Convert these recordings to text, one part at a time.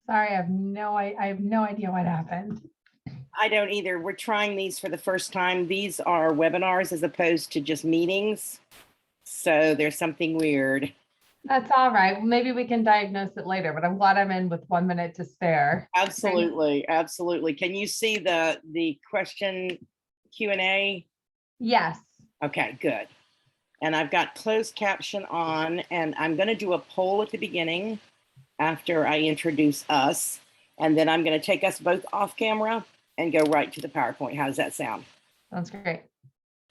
Sorry, I have no idea what happened. I don't either. We're trying these for the first time. These are webinars as opposed to just meetings. So there's something weird. That's all right. Well, maybe we can diagnose it later, but I'm glad I'm in with 1 minute to spare. Absolutely, absolutely. Can you see the question Q&A? Yes. Okay, good. And I've got closed caption on, and I'm going to do a poll at the beginning after I introduce us. And then I'm going to take us both off camera and go right to the PowerPoint. How does that sound? Sounds great.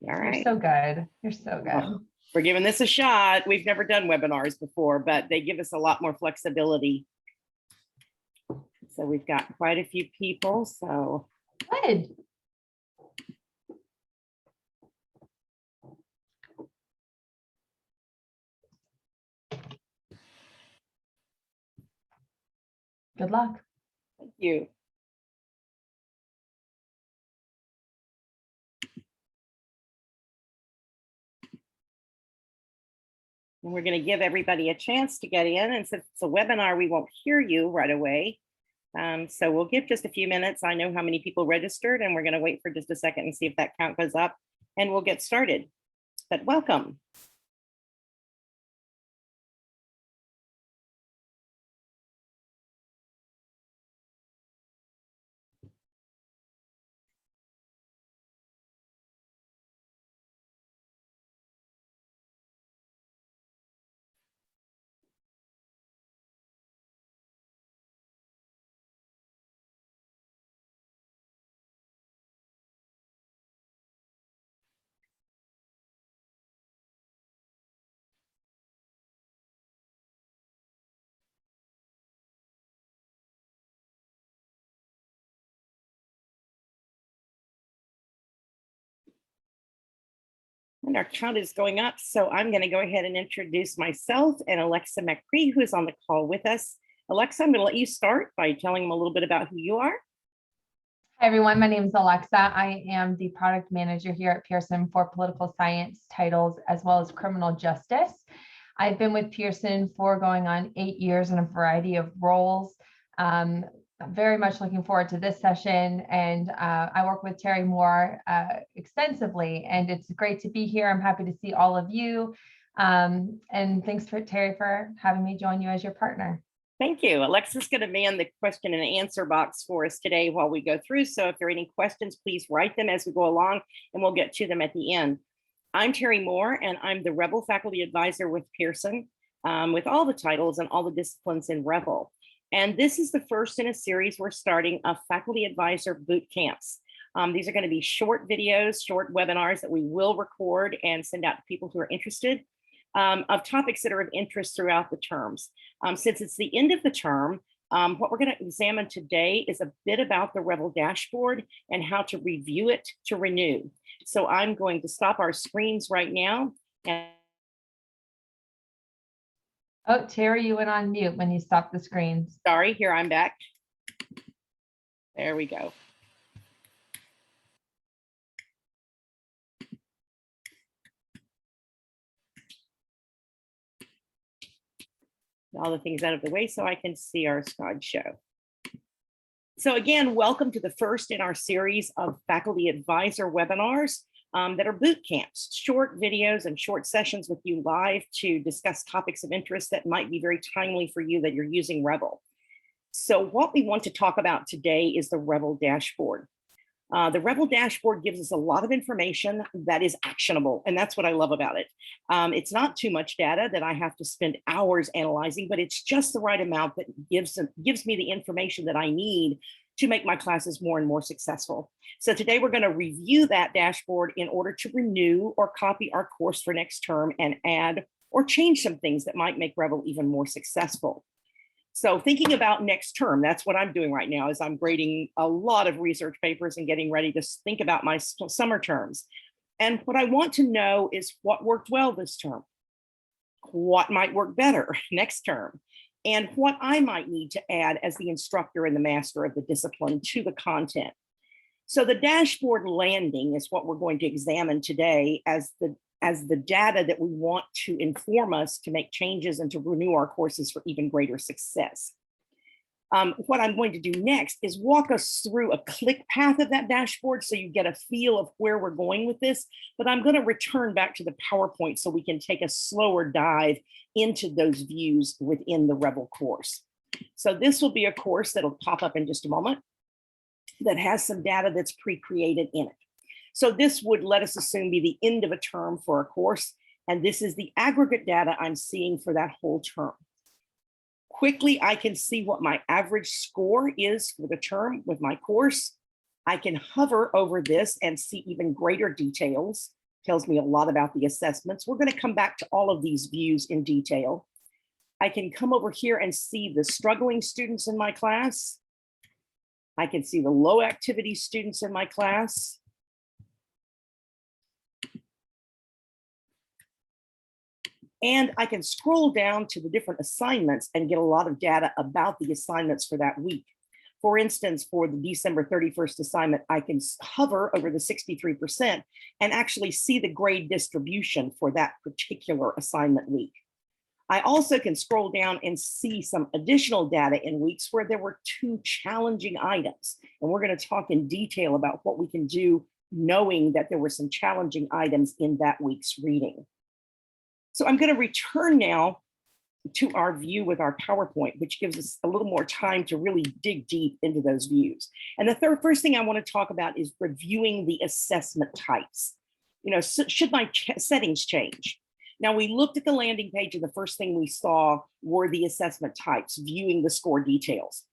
All right. You're so good. You're so good. Oh, we're giving this a shot. We've never done webinars before, but they give us a lot more flexibility. So we've got quite a few people. So Good. Good luck. thank you. And we're going to give everybody a chance to get in. And since it's a webinar, we won't hear you right away. So we'll give just a few minutes. I know how many people registered, and we're going to wait for just a second and see if that count goes up, and we'll get started. But welcome. And our count is going up. So I'm going to go ahead and introduce myself and Alexa McCree, who is on the call with us. Alexa, I'm going to let you start by telling them a little bit about who you are. Hi, everyone. My name is Alexa. I am the product manager here at Pearson for political science titles, as well as criminal justice. I've been with Pearson for going on 8 years in a variety of roles. I'm very much looking forward to this session, and I work with Terry Moore extensively, and it's great to be here. I'm happy to see all of you, and thanks for Terry for having me join you as your partner. Thank you. Alexa's going to man the question and answer box for us today while we go through. So if there are any questions, please write them as we go along, and we'll get to them at the end. I'm Terry Moore, and I'm the Revel Faculty Advisor with Pearson, with all the titles and all the disciplines in Revel. And this is the first in a series we're starting of Faculty Advisor boot camps. These are going to be short videos, short webinars that we will record and send out to people who are interested, of topics that are of interest throughout the terms. Since it's the end of the term, what we're going to examine today is a bit about the Revel Dashboard and how to review it to renew. So I'm going to stop our screens right now. Oh, Terry, you went on mute when you stopped the screens. Sorry, here I'm back. There we go. All the things out of the way so I can see our slideshow. So again, welcome to the first in our series of Faculty Advisor webinars that are boot camps, short videos and short sessions with you live to discuss topics of interest that might be very timely for you that you're using Revel. So what we want to talk about today is the Revel Dashboard. The Revel Dashboard gives us a lot of information that is actionable, and that's what I love about it. It's not too much data that I have to spend hours analyzing, but it's just the right amount that gives me the information that I need to make my classes more and more successful. So today we're going to review that dashboard in order to renew or copy our course for next term and add or change some things that might make Revel even more successful. So thinking about next term, that's what I'm doing right now, is I'm grading a lot of research papers and getting ready to think about my summer terms. And what I want to know is what worked well this term, what might work better next term, and what I might need to add as the instructor and the master of the discipline to the content. So the dashboard landing is what we're going to examine today as the data that we want to inform us to make changes and to renew our courses for even greater success. What I'm going to do next is walk us through a click path of that dashboard so you get a feel of where we're going with this, but I'm going to return back to the PowerPoint so we can take a slower dive into those views within the Revel course. So this will be a course that'll pop up in just a moment that has some data that's pre-created in it. So this would, let us assume, be the end of a term for a course, and this is the aggregate data I'm seeing for that whole term. Quickly, I can see what my average score is for the term with my course. I can hover over this and see even greater details. Tells me a lot about the assessments. We're going to come back to all of these views in detail. I can come over here and see the struggling students in my class. I can see the low activity students in my class. And I can scroll down to the different assignments and get a lot of data about the assignments for that week. For instance, for the December 31st assignment, I can hover over the 63% and actually see the grade distribution for that particular assignment week. I also can scroll down and see some additional data in weeks where there were 2 challenging items. And we're going to talk in detail about what we can do knowing that there were some challenging items in that week's reading. So I'm going to return now to our view with our PowerPoint, which gives us a little more time to really dig deep into those views. And the first thing I want to talk about is reviewing the assessment types. You know, should my settings change? Now, we looked at the landing page, and the first thing we saw were the assessment types, viewing the score details.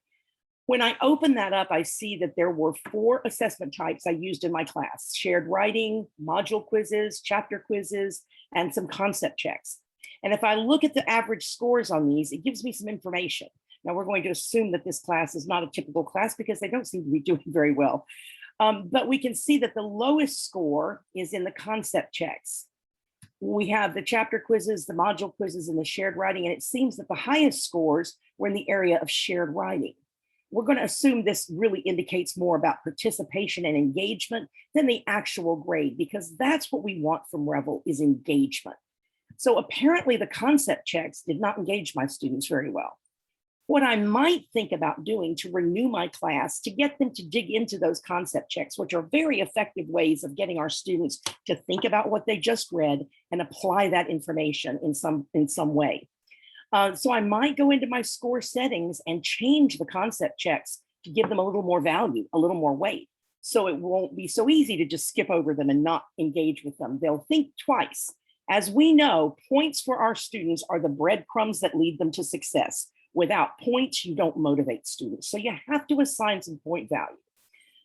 When I open that up, I see that there were 4 assessment types I used in my class: shared writing, module quizzes, chapter quizzes, and some concept checks. And if I look at the average scores on these, it gives me some information. Now, we're going to assume that this class is not a typical class because they don't seem to be doing very well. But we can see that the lowest score is in the concept checks. We have the chapter quizzes, the module quizzes, and the shared writing, and it seems that the highest scores were in the area of shared writing. We're going to assume this really indicates more about participation and engagement than the actual grade, because that's what we want from Revel, is engagement. So apparently the concept checks did not engage my students very well. What I might think about doing to renew my class to get them to dig into those concept checks, which are very effective ways of getting our students to think about what they just read and apply that information in some way. So I might go into my score settings and change the concept checks to give them a little more value, a little more weight. So it won't be so easy to just skip over them and not engage with them. They'll think twice. As we know, points for our students are the breadcrumbs that lead them to success. Without points, you don't motivate students. So you have to assign some point value.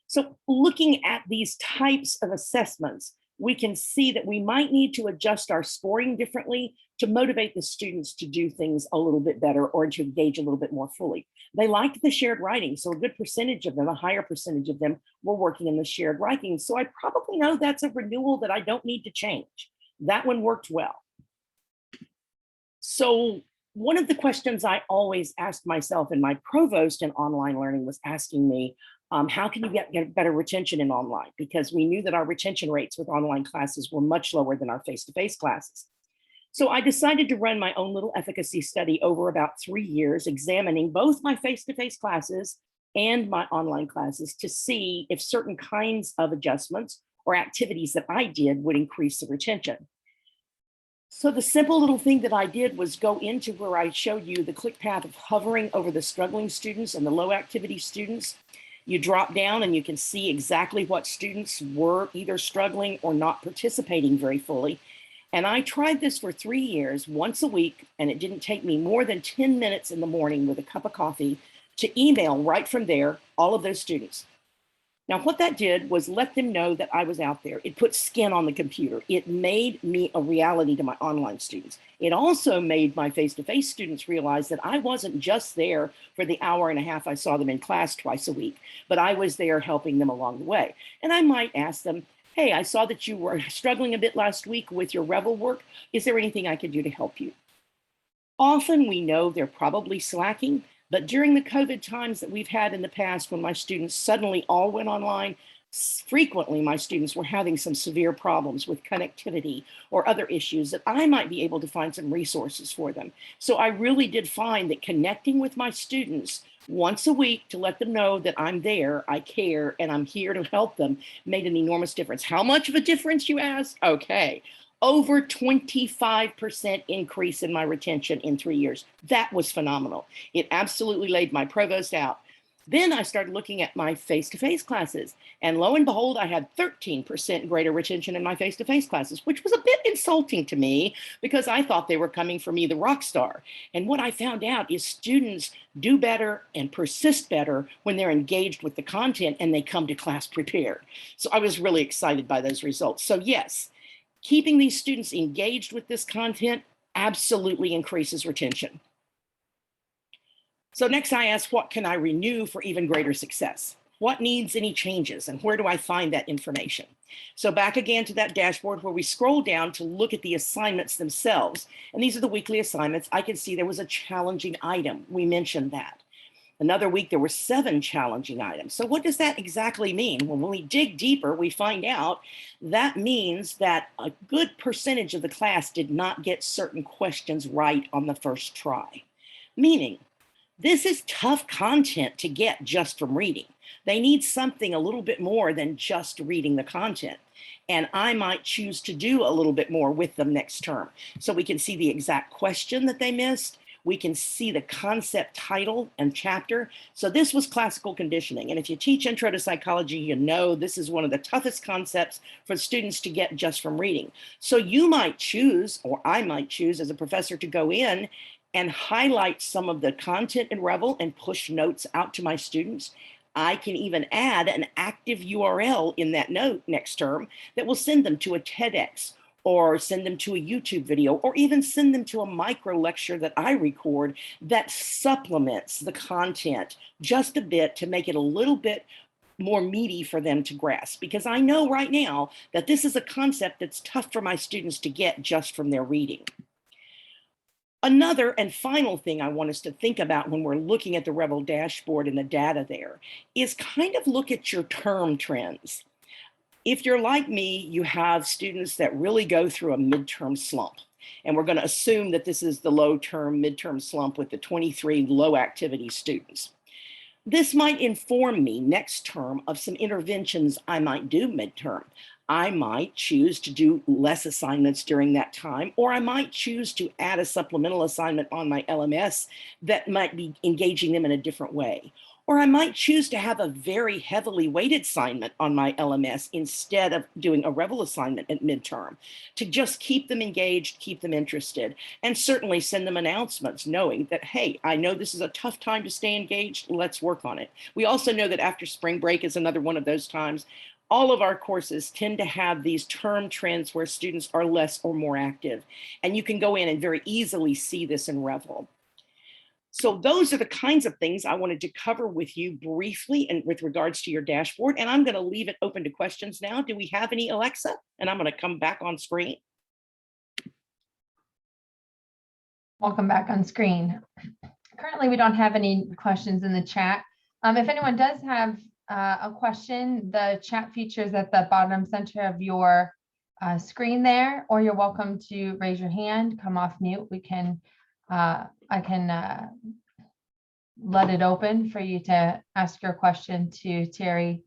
So looking at these types of assessments, we can see that we might need to adjust our scoring differently to motivate the students to do things a little bit better or to engage a little bit more fully. They liked the shared writing, so a good percentage of them, a higher percentage of them, were working in the shared writing. So I probably know that's a renewal that I don't need to change. That one worked well. So one of the questions I always asked myself, and my provost in online learning was asking me, how can you get better retention in online? Because we knew that our retention rates with online classes were much lower than our face-to-face classes. So I decided to run my own little efficacy study over about 3 years, examining both my face-to-face classes and my online classes to see if certain kinds of adjustments or activities that I did would increase the retention. So the simple little thing that I did was go into where I showed you the click path of hovering over the struggling students and the low activity students. You drop down and you can see exactly what students were either struggling or not participating very fully. And I tried this for 3 years, once a week, and it didn't take me more than 10 minutes in the morning with a cup of coffee to email right from there all of those students. Now, what that did was let them know that I was out there. It put skin on the computer. It made me a reality to my online students. It also made my face-to-face students realize that I wasn't just there for the hour and a half I saw them in class twice a week, but I was there helping them along the way. And I might ask them, hey, I saw that you were struggling a bit last week with your Revel work. Is there anything I could do to help you? Often we know they're probably slacking, but during the COVID times that we've had in the past, when my students suddenly all went online, frequently my students were having some severe problems with connectivity or other issues that I might be able to find some resources for them. So I really did find that connecting with my students once a week to let them know that I'm there, I care, and I'm here to help them made an enormous difference. How much of a difference, you ask? Okay. Over 25% increase in my retention in 3 years. That was phenomenal. It absolutely laid my provost out. Then I started looking at my face-to-face classes, and lo and behold, I had 13% greater retention in my face-to-face classes, which was a bit insulting to me because I thought they were coming for me, the rock star. And what I found out is students do better and persist better when they're engaged with the content and they come to class prepared. So I was really excited by those results. So yes, keeping these students engaged with this content absolutely increases retention. So next I ask, what can I renew for even greater success? What needs any changes and where do I find that information? So back again to that dashboard where we scroll down to look at the assignments themselves. And these are the weekly assignments. I can see there was a challenging item. We mentioned that. Another week, there were 7 challenging items. So what does that exactly mean? Well, when we dig deeper, we find out that means that a good percentage of the class did not get certain questions right on the first try. Meaning, this is tough content to get just from reading. They need something a little bit more than just reading the content. And I might choose to do a little bit more with them next term. So we can see the exact question that they missed. We can see the concept title and chapter. So this was classical conditioning. And if you teach intro to psychology, you know this is one of the toughest concepts for students to get just from reading. So you might choose, or I might choose as a professor, to go in and highlight some of the content in Revel and push notes out to my students. I can even add an active URL in that note next term that will send them to a TEDx or send them to a YouTube video, or even send them to a micro lecture that I record that supplements the content just a bit to make it a little bit more meaty for them to grasp. Because I know right now that this is a concept that's tough for my students to get just from their reading. Another and final thing I want us to think about when we're looking at the Revel dashboard and the data there is kind of look at your term trends. If you're like me, you have students that really go through a midterm slump. And we're going to assume that this is the low term midterm slump with the 23 low activity students. This might inform me next term of some interventions I might do midterm. I might choose to do less assignments during that time, or I might choose to add a supplemental assignment on my LMS that might be engaging them in a different way. Or I might choose to have a very heavily weighted assignment on my LMS instead of doing a Revel assignment at midterm to just keep them engaged, keep them interested, and certainly send them announcements knowing that, hey, I know this is a tough time to stay engaged, let's work on it. We also know that after spring break is another one of those times. All of our courses tend to have these term trends where students are less or more active, and you can go in and very easily see this in Revel. So those are the kinds of things I wanted to cover with you briefly and with regards to your dashboard. And I'm going to leave it open to questions now. Do we have any, Alexa? And I'm going to come back on screen. Welcome back on screen. Currently, we don't have any questions in the chat. If anyone does have a question, the chat feature is at the bottom center of your screen there, or you're welcome to raise your hand, come off mute. We can I can let it open for you to ask your question to Terry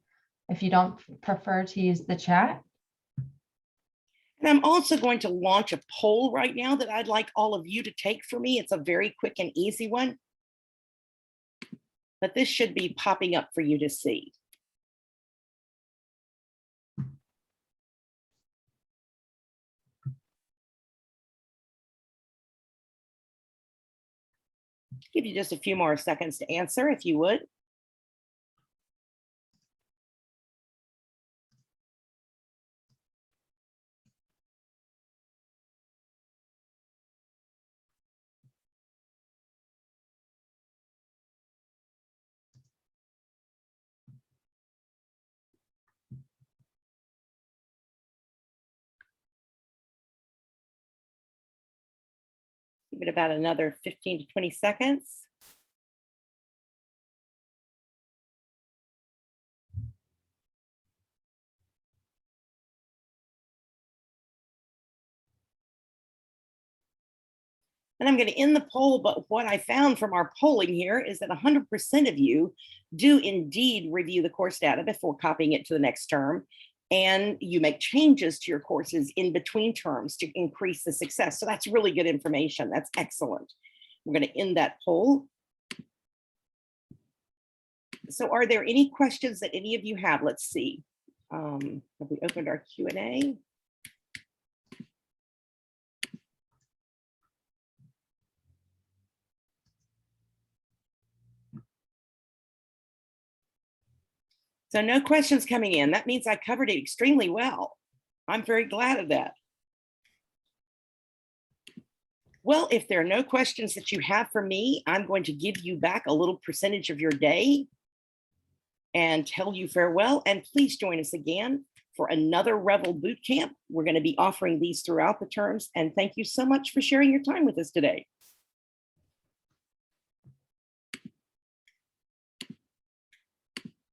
if you don't prefer to use the chat. And I'm also going to launch a poll right now that I'd like all of you to take for me. It's a very quick and easy one, but this should be popping up for you to see. Give you just a few more seconds to answer if you would. Give it about another 15 to 20 seconds. And I'm going to end the poll, but what I found from our polling here is that 100% of you do indeed review the course data before copying it to the next term. And you make changes to your courses in between terms to increase the success. So that's really good information. That's excellent. We're going to end that poll. So are there any questions that any of you have? Let's see. Have we opened our Q&A? So no questions coming in. That means I covered it extremely well. I'm very glad of that. Well, if there are no questions that you have for me, I'm going to give you back a little percentage of your day and tell you farewell. And please join us again for another Revel Bootcamp. We're going to be offering these throughout the terms. And thank you so much for sharing your time with us today.